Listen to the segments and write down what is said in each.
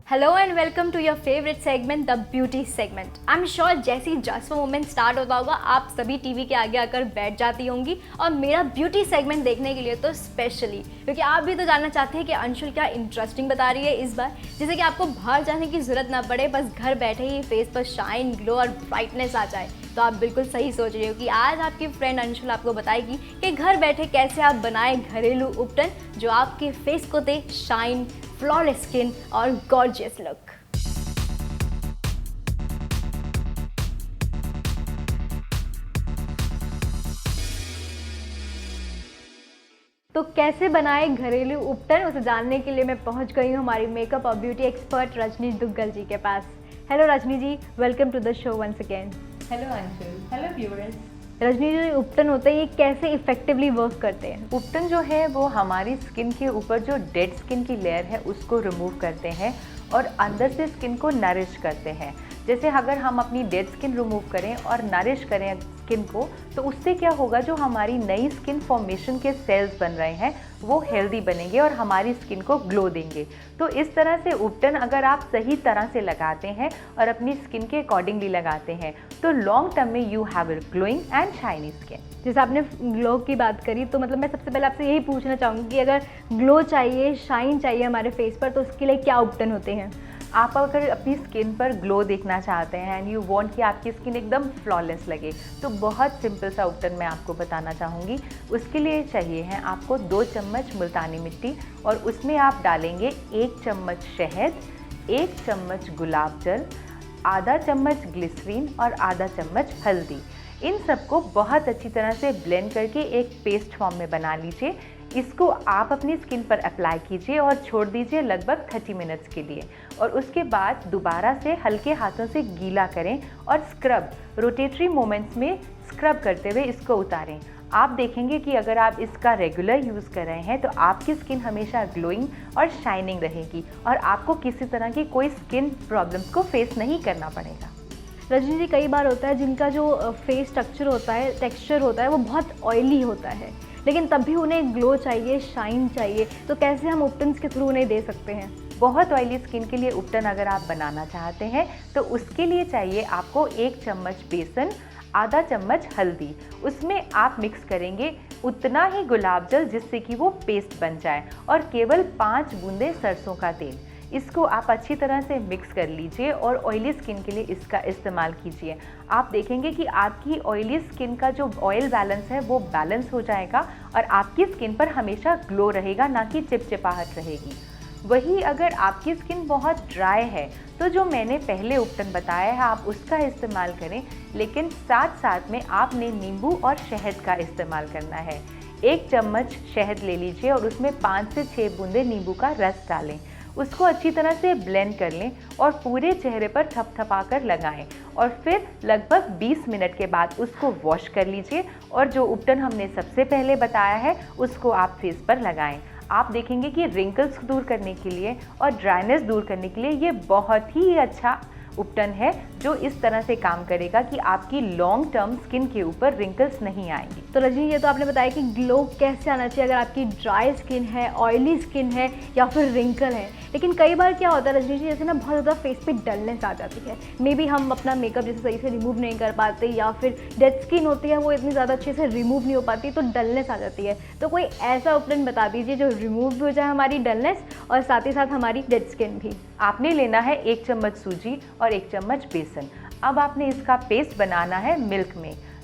Hello and welcome to your favourite segment the beauty segment. I am sure जैसे ही just moment start होता होगा आप सभी टीवी के आगे आकर बैठ जाती होंगी और मेरा ब्यूटी सेगमेंट देखने के लिए तो स्पेशली, क्योंकि आप भी तो जानना चाहते हैं कि अंशुल क्या इंटरेस्टिंग बता रही है इस बार, जिससे कि आपको बाहर जाने की ज़रूरत ना पड़े, बस घर बैठे ही फेस पर शाइन, ग्लो और ब्राइटनेस आ जाए। तो आप बिल्कुल सही सोच रहे हो कि आज आपकी फ्रेंड अंशुल आपको बताएगी कि घर बैठे कैसे आप बनाएं घरेलू उपटन जो आपके फेस को दे शाइन, फ्लॉलेस स्किन और गॉर्जियस लुक। तो कैसे बनाएं घरेलू उपटन, उसे जानने के लिए मैं पहुंच गई हूं हमारी मेकअप और ब्यूटी एक्सपर्ट रजनी दुग्गल जी के पास। Hello Rajni ji, welcome to the show once again. Hello Anshul, hello viewers. Rajni ji, उपटन होते हैं ये कैसे इफेक्टिवली वर्क करते हैं? उपटन जो है वो हमारी स्किन के ऊपर जो डेड स्किन की लेयर है उसको रिमूव करते हैं और अंदर से स्किन को नरिश करते हैं। जैसे अगर हम अपनी डेड स्किन रिमूव करें और नरिश करें स्किन को, तो उससे क्या होगा, जो हमारी नई स्किन फॉर्मेशन के सेल्स बन रहे हैं वो हेल्दी बनेंगे और हमारी स्किन को ग्लो देंगे। तो इस तरह से उपटन अगर आप सही तरह से लगाते हैं और अपनी स्किन के अकॉर्डिंगली लगाते हैं तो लॉन्ग टर्म में you have a glowing and shiny skin. जैसे आपने ग्लो की बात करी तो मतलब मैं सबसे पहले आपसे यही पूछना चाहूँगी कि अगर ग्लो चाहिए, शाइन चाहिए हमारे फेस पर, तो उसके लिए क्या उपटन होते हैं? आप अगर अपनी स्किन पर ग्लो देखना चाहते हैं एंड यू वांट कि आपकी स्किन एकदम फ्लॉलेस लगे, तो बहुत सिंपल सा उपटन मैं आपको बताना चाहूँगी। उसके लिए चाहिए है आपको 2 चम्मच मुल्तानी मिट्टी और उसमें आप डालेंगे 1 चम्मच शहद, 1 चम्मच गुलाब जल, आधा चम्मच ग्लिसरीन और आधा चम्मच हल्दी। इन सबको बहुत अच्छी तरह से ब्लेंड करके एक पेस्ट फॉर्म में बना लीजिए। इसको आप अपनी स्किन पर अप्लाई कीजिए और छोड़ दीजिए लगभग 30 मिनट्स के लिए, और उसके बाद दोबारा से हल्के हाथों से गीला करें और स्क्रब, रोटेटरी मोमेंट्स में स्क्रब करते हुए इसको उतारें। आप देखेंगे कि अगर आप इसका रेगुलर यूज़ कर रहे हैं तो आपकी स्किन हमेशा ग्लोइंग और शाइनिंग रहेगी और आपको किसी तरह की कोई स्किन प्रॉब्लम्स को फेस नहीं करना पड़ेगा। रजनी जी, कई बार होता है जिनका जो फेस स्ट्रक्चर होता है, टेक्सचर होता है, वो बहुत ऑयली होता है, लेकिन तब भी उन्हें ग्लो चाहिए, शाइन चाहिए, तो कैसे हम उपटन्स के थ्रू उन्हें दे सकते हैं? बहुत ऑयली स्किन के लिए उपटन अगर आप बनाना चाहते हैं तो उसके लिए चाहिए आपको 1 चम्मच बेसन, आधा चम्मच हल्दी, उसमें आप मिक्स करेंगे उतना ही गुलाब जल जिससे कि वो पेस्ट बन जाए, और केवल 5 बूंदे सरसों का तेल। इसको आप अच्छी तरह से मिक्स कर लीजिए और ऑयली स्किन के लिए इसका इस्तेमाल कीजिए। आप देखेंगे कि आपकी ऑयली स्किन का जो ऑयल बैलेंस है वो बैलेंस हो जाएगा और आपकी स्किन पर हमेशा ग्लो रहेगा, ना कि चिपचिपाहट रहेगी। वही अगर आपकी स्किन बहुत ड्राई है तो जो मैंने पहले उपटन बताया है आप उसका इस्तेमाल करें, लेकिन साथ साथ में आपने नींबू और शहद का इस्तेमाल करना है। 1 चम्मच शहद ले लीजिए और उसमें 5 से 6 बूंदे नींबू का रस डालें, उसको अच्छी तरह से ब्लेंड कर लें और पूरे चेहरे पर थपथपा कर लगाएं, और फिर लगभग 20 मिनट के बाद उसको वॉश कर लीजिए और जो उपटन हमने सबसे पहले बताया है उसको आप फेस पर लगाएं। आप देखेंगे कि रिंकल्स दूर करने के लिए और ड्राइनेस दूर करने के लिए ये बहुत ही अच्छा उपटन है जो इस तरह से काम करेगा कि आपकी लॉन्ग टर्म स्किन के ऊपर रिंकल्स नहीं आएंगी। तो रजनी, ये तो आपने बताया कि ग्लो कैसे आना चाहिए अगर आपकी ड्राई स्किन है, ऑयली स्किन है या फिर रिंकल है, लेकिन कई बार क्या होता है रजनी जी, जैसे ना बहुत ज़्यादा फेस पे डलनेस आ जाती है, मे बी हम अपना मेकअप जैसे सही से रिमूव नहीं कर पाते या फिर डेड स्किन होती है वो इतनी ज़्यादा अच्छे से रिमूव नहीं हो पाती, तो डलनेस आ जाती है। तो कोई ऐसा उपटन बता दीजिए जो रिमूव भी हो जाए हमारी डलनेस और साथ ही साथ हमारी डेड स्किन भी। आपने लेना है 1 चम्मच सूजी और 1 चम्मच बेसन। अब आपने इसका पेस्ट बनाना है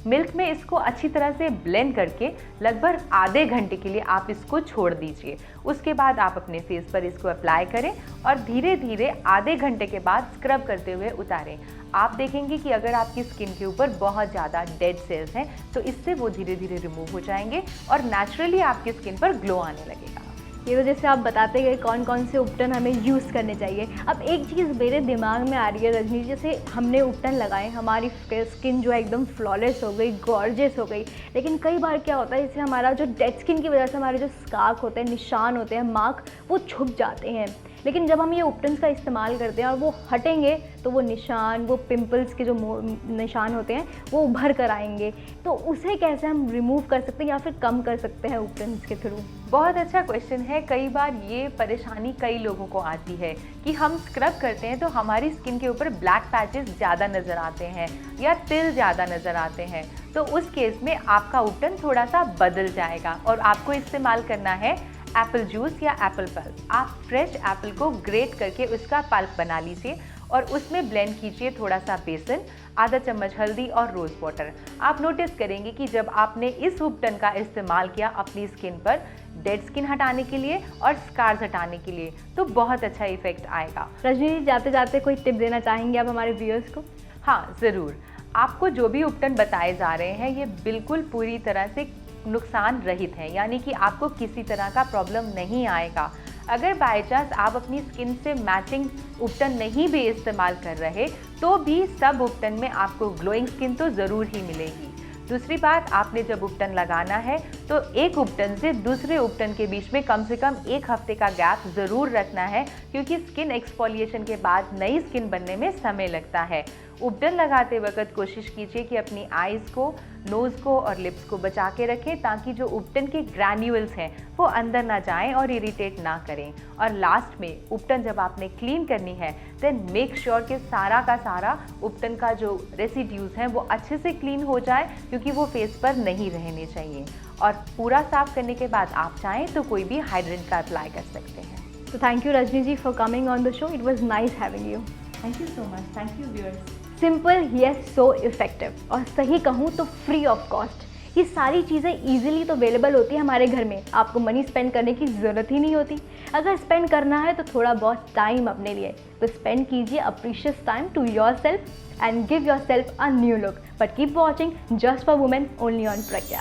मिल्क में इसको अच्छी तरह से ब्लेंड करके लगभग आधे घंटे के लिए आप इसको छोड़ दीजिए। उसके बाद आप अपने फेस पर इसको अप्लाई करें और धीरे धीरे आधे घंटे के बाद स्क्रब करते हुए उतारें। आप देखेंगे कि अगर आपकी स्किन के ऊपर बहुत ज़्यादा डेड सेल्स हैं तो इससे वो धीरे धीरे रिमूव हो जाएंगे और नेचुरली आपकी स्किन पर ग्लो आने लगेगा। ये तो जैसे आप बताते गए कौन कौन से उपटन हमें यूज़ करने चाहिए। अब एक चीज़ मेरे दिमाग में आ रही है रजनी, जैसे हमने उपटन लगाए, हमारी स्किन जो है एकदम फ्लॉलेस हो गई, गॉर्जियस हो गई, लेकिन कई बार क्या होता है, जैसे हमारा जो डेड स्किन की वजह से हमारे जो स्कार्फ होते हैं, निशान होते हैं, मार्क, वो छुप जाते हैं। लेकिन जब हम ये उपटन्स का इस्तेमाल करते हैं और वो हटेंगे तो वो निशान, वो पिंपल्स के जो निशान होते हैं वो उभर कर आएंगे। तो उसे कैसे हम रिमूव कर सकते हैं या फिर कम कर सकते हैं उपटन्स के थ्रू? बहुत अच्छा क्वेश्चन है। कई बार ये परेशानी कई लोगों को आती है कि हम स्क्रब करते हैं तो हमारी स्किन के ऊपर ब्लैक पैचेस ज़्यादा नज़र आते हैं या तिल ज़्यादा नज़र आते हैं। तो उस केस में आपका उपटन थोड़ा सा बदल जाएगा और आपको इस्तेमाल करना है एप्पल जूस या एप्पल पल्प। आप फ्रेश एप्पल को ग्रेट करके उसका पल्प बना लीजिए और उसमें ब्लेंड कीजिए थोड़ा सा बेसन, आधा चम्मच हल्दी और रोज़ वाटर। आप नोटिस करेंगे कि जब आपने इस उपटन का इस्तेमाल किया अपनी स्किन पर डेड स्किन हटाने के लिए और स्कार्स हटाने के लिए, तो बहुत अच्छा इफेक्ट आएगा। रजनी जी, जाते जाते कोई टिप देना चाहेंगे आप हमारे व्यूअर्स को? हाँ ज़रूर। आपको जो भी उपटन बताए जा रहे हैं ये बिल्कुल पूरी तरह से नुकसान रहित है, यानी कि आपको किसी तरह का प्रॉब्लम नहीं आएगा। अगर बाय चांस आप अपनी स्किन से मैचिंग उपटन नहीं भी इस्तेमाल कर रहे तो भी सब उपटन में आपको ग्लोइंग स्किन तो ज़रूर ही मिलेगी। दूसरी बात, आपने जब उपटन लगाना है तो एक उपटन से दूसरे उपटन के बीच में कम से कम 1 हफ्ते का गैप ज़रूर रखना है, क्योंकि स्किन एक्सफोलिएशन के बाद नई स्किन बनने में समय लगता है। उपटन लगाते वक्त कोशिश कीजिए कि अपनी आईज़ को, नोज़ को और लिप्स को बचा के रखें ताकि जो उपटन के ग्रैन्यूल्स हैं वो अंदर ना जाएं और इरिटेट ना करें। और लास्ट में उपटन जब आपने क्लीन करनी है देन मेक श्योर कि सारा का सारा उपटन का जो रेसिड्यूज़ हैं वो अच्छे से क्लीन हो जाए, क्योंकि वो फेस पर नहीं रहने चाहिए। और पूरा साफ करने के बाद आप चाहें तो कोई भी हाइड्रेंट का अप्लाई कर सकते हैं। तो thank you Rajni ji for coming on the show. It was nice having you. Thank you so much. Thank you viewers. Simple yes so effective, और सही कहूँ तो फ्री ऑफ कॉस्ट। ये सारी चीज़ें इजीली तो अवेलेबल होती है हमारे घर में, आपको मनी स्पेंड करने की ज़रूरत ही नहीं होती। अगर स्पेंड करना है तो थोड़ा बहुत टाइम अपने लिए तो स्पेंड कीजिए a precious time to your सेल्फ and give yourself a new look. But keep watching Just for Women only on Pragya.